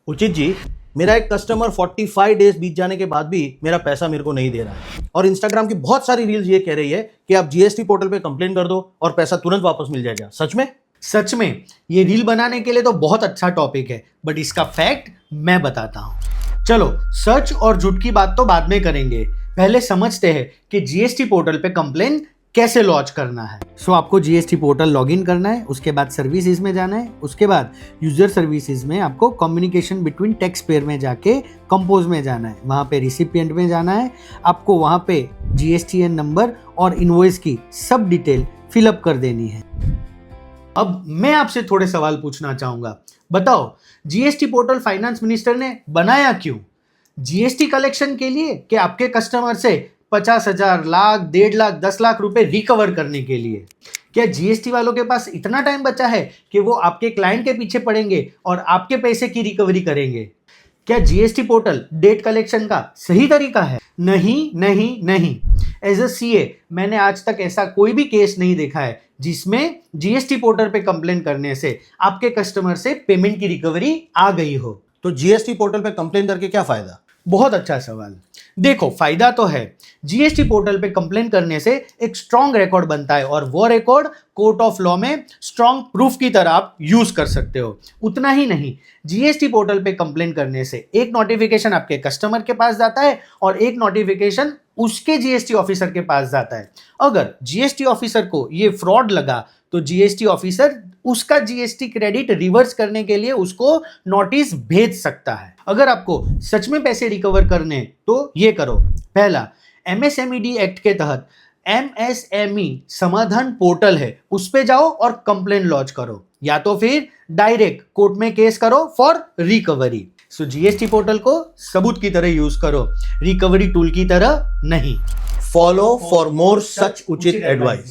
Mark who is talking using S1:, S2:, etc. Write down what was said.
S1: उचित जी, मेरा एक कस्टमर 45 डेज बीत जाने के बाद भी मेरा पैसा मेरे को नहीं दे रहा है और इंस्टाग्राम की बहुत सारी रील्स ये कह रही है कि आप जीएसटी पोर्टल पे कंप्लेन कर दो और पैसा तुरंत वापस मिल जाएगा। सच में?
S2: सच में ये रील बनाने के लिए तो बहुत अच्छा टॉपिक है, बट इसका फैक्ट मैं बताता हूं। चलो, सच और झूठ की बात तो बाद में करेंगे, पहले समझते हैं कि जीएसटी पोर्टल पे कंप्लेन कैसे लॉन्च करना है। आपको जीएसटी पोर्टल लॉगिन करना है, उसके बाद सर्विसेज में जाना है, उसके बाद यूजर सर्विसेज में आपको कम्युनिकेशन बिटवीन टैक्स पेयर में जाके कंपोज में जाना है, वहां पे रिसिपिएंट में जाना है, आपको वहां पे जीएसटीएन नंबर और इनवॉइस की सब डिटेल फिलअप कर देनी है। अब मैं आपसे थोड़े सवाल पूछना चाहूंगा, बताओ जीएसटी पोर्टल फाइनेंस मिनिस्टर ने बनाया क्यों? जीएसटी कलेक्शन के लिए कि आपके कस्टमर से 50,000, लाख, 1.5 लाख, 10 लाख रुपए रिकवर करने के लिए? क्या जीएसटी वालों के पास इतना टाइम बचा है कि वो आपके क्लाइंट के पीछे पड़ेंगे और आपके पैसे की रिकवरी करेंगे? क्या जीएसटी पोर्टल डेट कलेक्शन का सही तरीका है? नहीं नहीं नहीं। एज अ सीए मैंने आज तक ऐसा कोई भी केस नहीं देखा है जिसमें जीएसटी पोर्टल पे कंप्लेन करने से आपके कस्टमर से पेमेंट की रिकवरी आ गई हो।
S1: तो जीएसटी पोर्टल पे कंप्लेन करके क्या फायदा?
S2: बहुत अच्छा सवाल। देखो, फायदा तो है। जीएसटी पोर्टल पे कंप्लेन करने से एक स्ट्रॉन्ग रिकॉर्ड बनता है और वो रिकॉर्ड कोर्ट ऑफ लॉ में स्ट्रॉन्ग प्रूफ की तरह आप यूज कर सकते हो। उतना ही नहीं, जीएसटी पोर्टल पे कंप्लेन करने से एक नोटिफिकेशन आपके कस्टमर के पास जाता है और एक नोटिफिकेशन उसके जीएसटी ऑफिसर के पास जाता है। अगर जीएसटी ऑफिसर को ये फ्रॉड लगा तो जीएसटी ऑफिसर उसका जीएसटी क्रेडिट रिवर्स करने के लिए उसको नोटिस भेज सकता है। अगर आपको सच में पैसे रिकवर करने तो ये करो। पहला, एमएसएमईडी एक्ट के तहत एमएसएमई समाधान पोर्टल है, उस पे जाओ और कंप्लेन लॉन्च करो, या तो फिर डायरेक्ट कोर्ट में केस करो फॉर रिकवरी। जीएसटी पोर्टल को सबूत की तरह यूज करो, रिकवरी टूल की तरह नहीं।
S1: फॉलो फॉर मोर सच उचित एडवाइस।